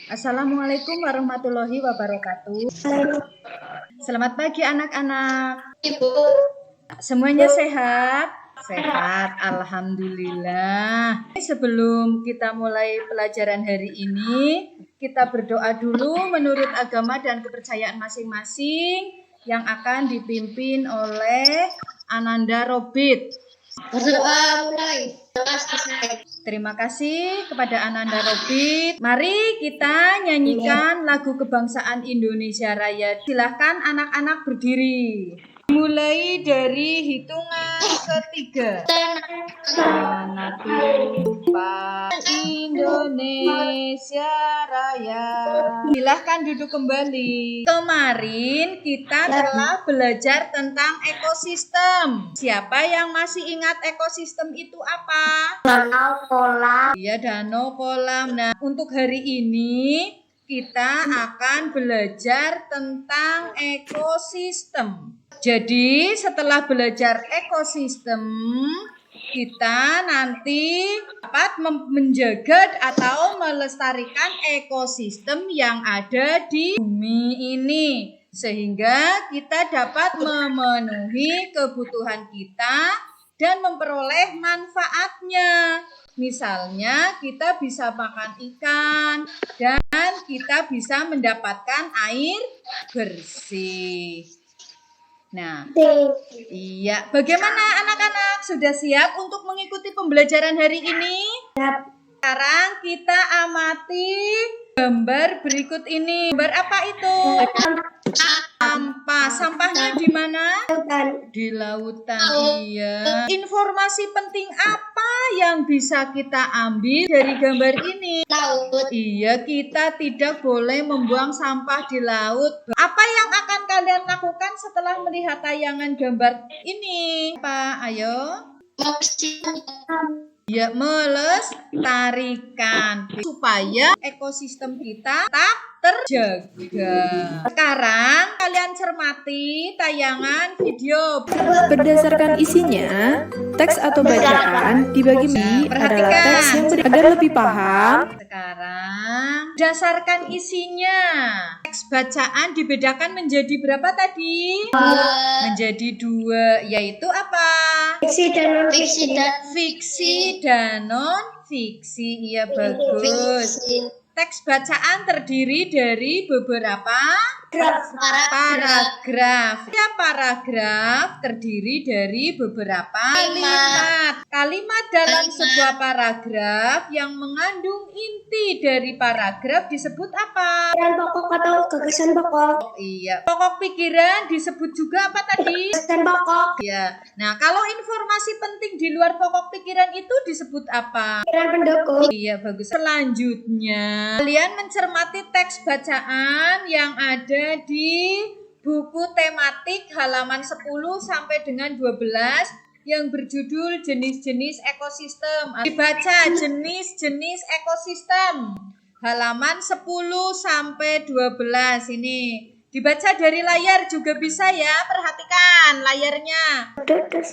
Assalamualaikum warahmatullahi wabarakatuh. Selamat pagi anak-anak. Ibu. Semuanya sehat? Sehat, alhamdulillah. Sebelum kita mulai pelajaran hari ini, kita berdoa dulu menurut agama dan kepercayaan masing-masing yang akan dipimpin oleh Ananda Robit. Berdoa mulai. Terima kasih kepada Ananda Robit. Mari kita nyanyikan lagu kebangsaan Indonesia Raya. Silahkan anak-anak berdiri. Mulai dari hitungan ketiga. Tanah tumpah Indonesia Raya. Silahkan duduk kembali. Kemarin kita telah belajar tentang ekosistem. Siapa yang masih ingat ekosistem itu apa? Danau, kolam. Iya, danau, kolam. Nah, untuk hari ini kita akan belajar tentang ekosistem. Jadi, setelah belajar ekosistem, kita nanti dapat menjaga atau melestarikan ekosistem yang ada di bumi ini, sehingga kita dapat memenuhi kebutuhan kita dan memperoleh manfaatnya. Misalnya kita bisa makan ikan dan kita bisa mendapatkan air bersih. Nah, iya. Bagaimana anak-anak? Sudah siap untuk mengikuti pembelajaran hari ini? Sekarang kita amati gambar berikut ini. Gambar apa itu? Sampah. Sampahnya di mana? Di lautan. Iya. Informasi penting apa yang bisa kita ambil dari gambar ini? Laut. Iya, kita tidak boleh membuang sampah di laut. Apa yang akan kalian lakukan setelah melihat tayangan gambar ini? Apa? Ayo. Ya, melestarikan supaya ekosistem kita tetap terjaga. Sekarang kalian cermati tayangan video. Berdasarkan isinya, teks atau bacaan dibagi adalah teks yang agar lebih paham. Sekarang berdasarkan isinya, teks bacaan dibedakan menjadi berapa tadi? Menjadi 2, yaitu apa? Fiksi dan non-fiksi. Fiksi dan non-fiksi. Iya, bagus. Teks bacaan terdiri dari beberapa paragraf. Ya, paragraf terdiri dari beberapa kalimat. Kalimat dalam sebuah paragraf yang mengandung inti dari paragraf disebut apa? Pikiran pokok atau gagasan pokok. Iya. Pokok pikiran disebut juga apa tadi? Gagasan pokok. Iya. Nah, kalau informasi penting di luar pokok pikiran itu disebut apa? Pikiran pendukung. Iya, bagus. Selanjutnya, kalian mencermati teks bacaan yang ada di buku tematik halaman 10 sampai dengan 12 yang berjudul jenis-jenis ekosistem. Dibaca jenis-jenis ekosistem. Halaman 10 sampai 12 ini. Dibaca dari layar juga bisa ya, perhatikan layarnya.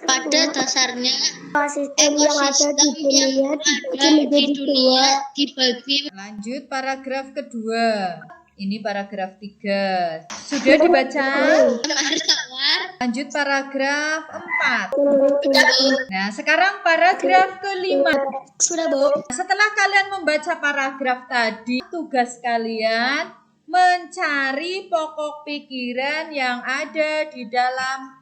Pada dasarnya ekosistem yang ada di dunia dibagi. Lanjut paragraf kedua. Ini paragraf 3. Sudah dibaca? Lanjut paragraf 4. Nah, sekarang paragraf kelima. Sudah, Bu. Setelah kalian membaca paragraf tadi, tugas kalian mencari pokok pikiran yang ada di dalam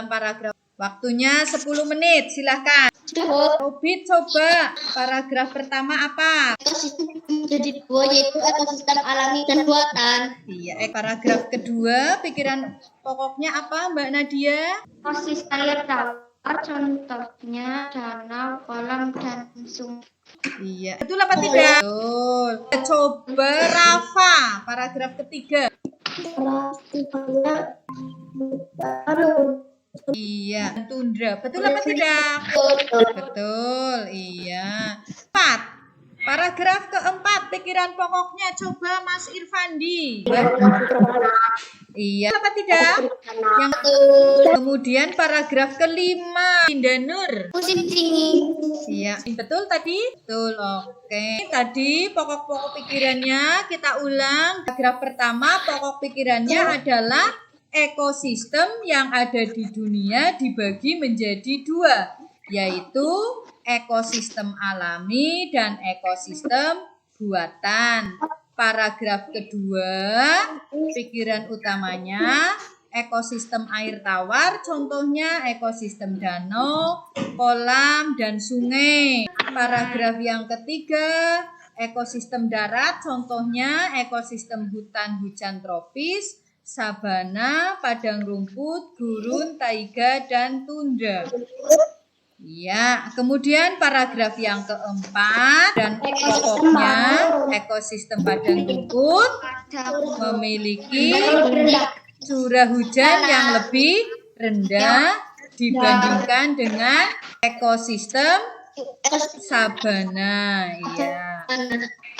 paragraf. Waktunya 10 menit, silahkan. Robit, coba paragraf pertama apa? Ekosistem menjadi 2, yaitu ekosistem alami dan buatan. Iya, paragraf kedua, pikiran pokoknya apa, Mbak Nadia? Ekosistem air tawar, contohnya danau, kolam, dan sungai. Iya, betul apa tidak? Betul. Coba Rafa, paragraf ketiga. Iya, tundra. Betul apa tidak? Betul, iya. 4. Paragraf keempat, pikiran pokoknya. Coba Mas Irfandi. Iya apa tidak? Yang kemudian paragraf kelima, Dinda Nur. Musim dingin. Iya, betul tadi? Betul, oke. Tadi pokok-pokok pikirannya kita ulang. Paragraf pertama, pokok pikirannya adalah ekosistem yang ada di dunia dibagi menjadi dua, yaitu ekosistem alami dan ekosistem buatan. Paragraf kedua, pikiran utamanya ekosistem air tawar, contohnya ekosistem danau, kolam, dan sungai. Paragraf yang ketiga, ekosistem darat, contohnya ekosistem hutan hujan tropis, sabana, padang rumput, gurun, taiga, dan tundra. Ya, kemudian paragraf yang keempat dan pokoknya ekosistem padang rumput memiliki curah hujan yang lebih rendah dibandingkan dengan ekosistem sabana. Ya.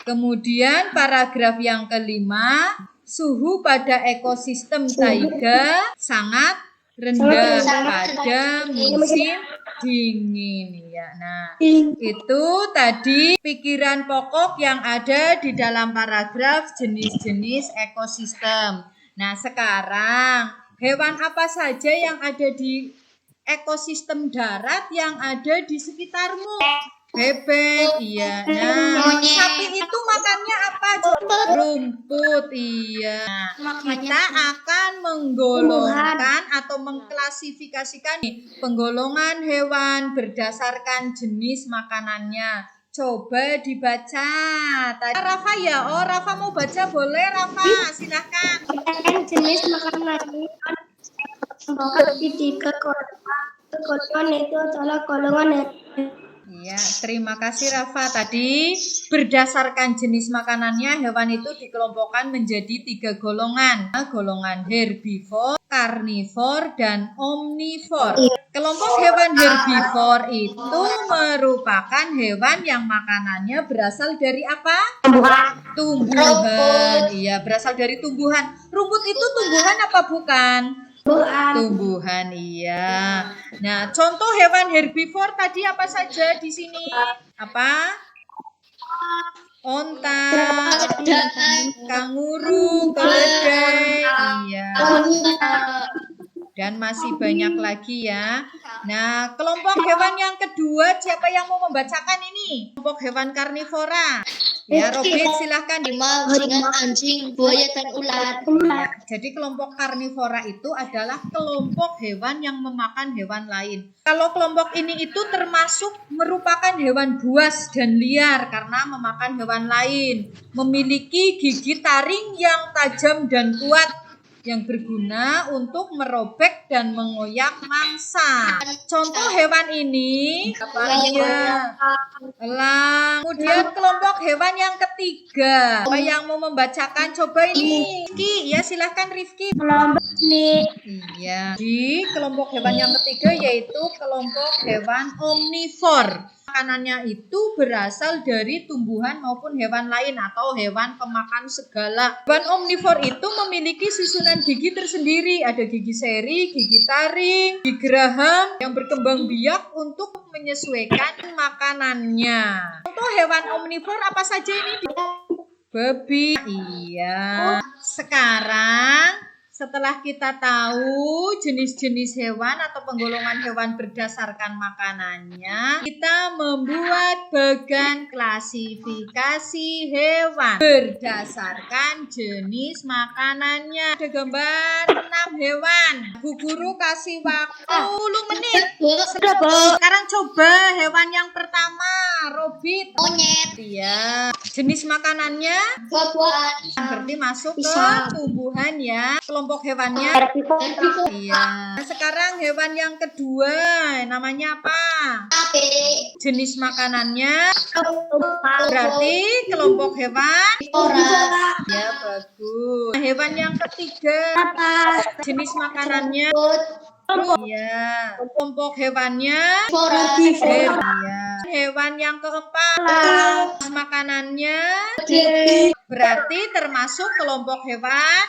Kemudian paragraf yang kelima, suhu pada ekosistem taiga sangat rendah pada musim dingin ya. Nah, itu tadi pikiran pokok yang ada di dalam paragraf jenis-jenis ekosistem. Nah, sekarang hewan apa saja yang ada di ekosistem darat yang ada di sekitarmu? Bebek, iya. Nah, sapi itu makannya apa? Rumput, iya. Nah, kita akan menggolongkan atau mengklasifikasikan penggolongan hewan berdasarkan jenis makanannya. Coba dibaca. Tadi Rafa ya, Rafa mau baca boleh Rafa, silahkan. Jenis makanan di golongan itu adalah golongan. Iya, terima kasih Rafa. Tadi berdasarkan jenis makanannya hewan itu dikelompokkan menjadi 3 golongan. Golongan herbivore, karnivor, dan omnivor. Kelompok hewan herbivore itu merupakan hewan yang makanannya berasal dari apa? Tumbuhan. Iya, berasal dari tumbuhan. Rumput itu tumbuhan apa bukan? Tumbuhan, iya. Nah, contoh hewan herbivore tadi apa saja di sini? Apa? Onta, kanguru, keledai, iya. Dan masih banyak lagi ya. Nah, kelompok hewan yang kedua, siapa yang mau membacakan ini? Kelompok hewan karnivora. Ya, Robin silahkan. Harimau, singa, anjing, buaya, dan ular. Ya, jadi kelompok karnivora itu adalah kelompok hewan yang memakan hewan lain. Kalau kelompok ini itu termasuk merupakan hewan buas dan liar karena memakan hewan lain. Memiliki gigi taring yang tajam dan kuat yang berguna untuk merobek dan mengoyak mangsa. Contoh hewan ini apa? Iya, elang. Kemudian kelompok hewan yang ketiga, apa yang mau membacakan? Coba ini, Rifki. Ya, silahkan Rifki. Iya. Di kelompok hewan yang ketiga yaitu kelompok hewan omnivor. Makanannya itu berasal dari tumbuhan maupun hewan lain atau hewan pemakan segala. Hewan omnivor itu memiliki susunan gigi tersendiri. Ada gigi seri, gigi taring, gigi geraham yang berkembang biak untuk menyesuaikan makanannya. Contoh hewan omnivor apa saja ini? Babi. Iya. Sekarang setelah kita tahu jenis-jenis hewan atau penggolongan hewan berdasarkan makanannya, kita membuat bagan klasifikasi hewan berdasarkan jenis makanannya. Ada gambar 6 hewan. Bu Guru kasih waktu 10 menit. Sekarang coba hewan yang pertama, Robit. Monyet. Iya. Jenis makanannya berarti masuk ke tumbuhan ya. Kelompok hewannya iya. Nah, sekarang hewan yang kedua namanya apa? Jenis makanannya berarti kelompok hewan ya, bagus. Nah, hewan yang ketiga jenis makanannya iya. Kelompok hewannya iya. Hewan yang keempat, makanannya berarti termasuk kelompok hewan.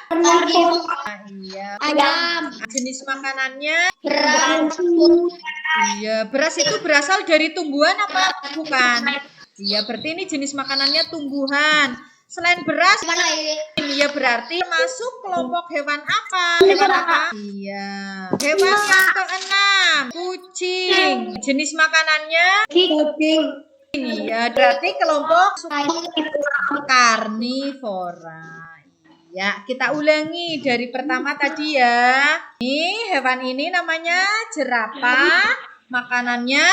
Iya. Ayam. Jenis makanannya. Beras. Iya, beras itu berasal dari tumbuhan apa bukan? Iya, berarti ini jenis makanannya tumbuhan. Selain beras, Mana ini? iya berarti masuk kelompok hewan apa? Hewan apa? Iya. Hewan yang keenam, kucing. Jenis makanannya? Kucing. Iya, berarti kelompok karnivora. Ya, kita ulangi dari pertama tadi ya. Ini hewan ini namanya jerapah. Makanannya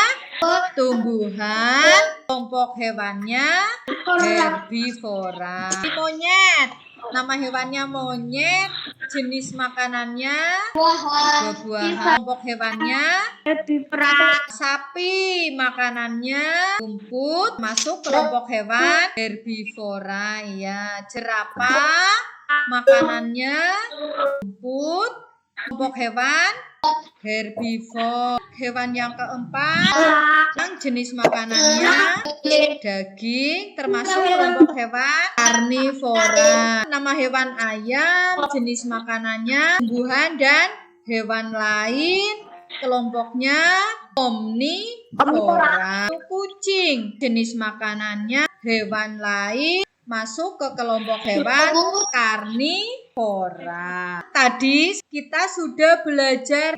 tumbuhan, kelompok hewannya herbivora. Monyet, nama hewannya monyet, jenis makanannya buah-buahan, kelompok hewannya sapi, makanannya rumput, masuk kelompok hewan herbivora. Ya, jerapah, makanannya rumput, kelompok hewan herbivora. Hewan yang keempat, yang jenis makanannya daging, termasuk kelompok hewan karnivora. Nama hewan ayam, jenis makanannya tumbuhan dan hewan lain, kelompoknya omnivora. Kucing, jenis makanannya hewan lain, masuk ke kelompok hewan karnivora. Tadi kita sudah belajar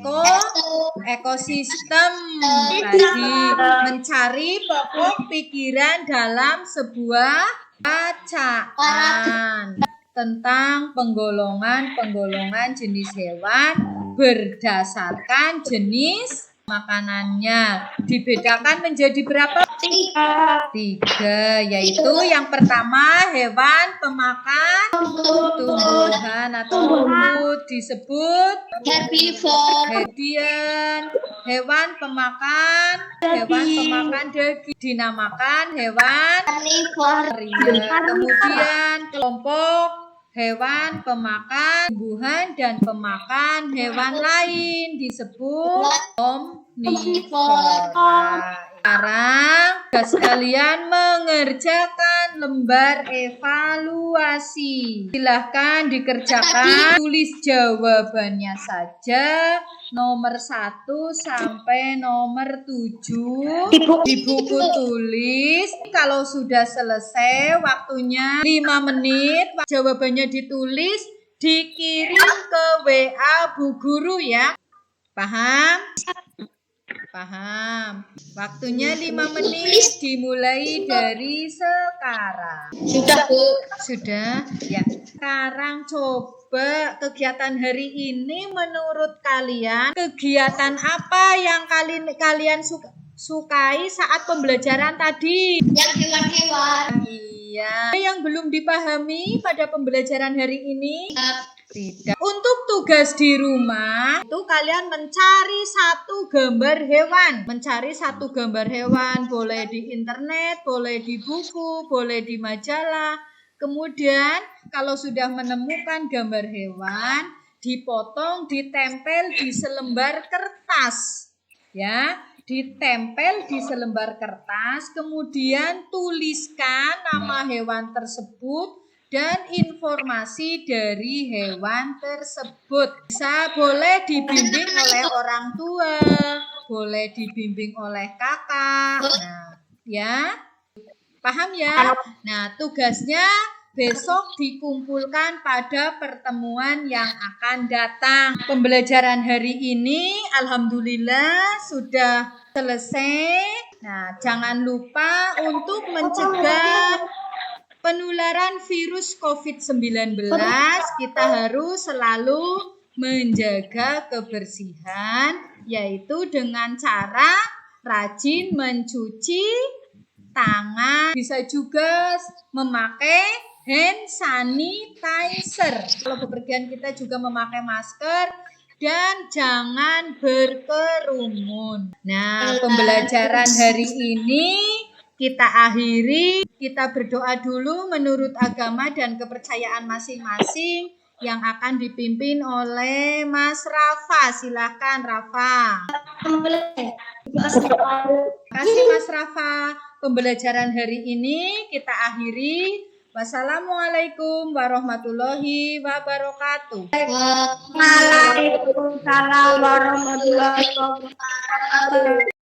ekosistem. Tadi mencari pokok pikiran dalam sebuah bacaan tentang penggolongan jenis hewan berdasarkan jenis makanannya. Dibedakan menjadi berapa? 3, yaitu yang pertama hewan pemakan tumbuhan atau rumput disebut Herbivora. kemudian hewan pemakan daging dinamakan hewan Karnivora. kemudian kelompok hewan pemakan tumbuhan dan pemakan hewan lain disebut omnivora. Sekarang tugas kalian mengerjakan lembar evaluasi. Silahkan dikerjakan, tulis jawabannya saja nomor 1 sampai nomor 7 di buku tulis. Kalau sudah selesai waktunya 5 menit, jawabannya ditulis, dikirim ke WA Bu Guru ya. Paham? Paham. Waktunya 5 menit dimulai dari sekarang. Sudah, Bu. Sudah? Ya. Sekarang coba kegiatan hari ini menurut kalian, kegiatan apa yang kalian sukai saat pembelajaran tadi? Yang hewan-hewan. Iya. Yang belum dipahami pada pembelajaran hari ini? Tidak. Untuk tugas di rumah itu kalian mencari satu gambar hewan. Mencari satu gambar hewan boleh di internet, boleh di buku, boleh di majalah. Kemudian kalau sudah menemukan gambar hewan, dipotong, ditempel di selembar kertas. Ya, ditempel di selembar kertas, kemudian tuliskan nama hewan tersebut dan informasi dari hewan tersebut. Boleh dibimbing oleh orang tua, boleh dibimbing oleh kakak. Nah, ya. Paham ya? Nah, tugasnya besok dikumpulkan pada pertemuan yang akan datang. Pembelajaran hari ini alhamdulillah sudah selesai. Nah, jangan lupa untuk mencegah penularan virus COVID-19, kita harus selalu menjaga kebersihan, yaitu dengan cara rajin mencuci tangan, bisa juga memakai hand sanitizer. Kalau bepergian kita juga memakai masker dan jangan berkerumun. Nah, pembelajaran hari ini kita akhiri, kita berdoa dulu menurut agama dan kepercayaan masing-masing. yang akan dipimpin oleh Mas Rafa. Silahkan Rafa. Terima kasih Mas Rafa. Pembelajaran hari ini kita akhiri. Wassalamualaikum warahmatullahi wabarakatuh. Waalaikumsalam warahmatullahi wabarakatuh.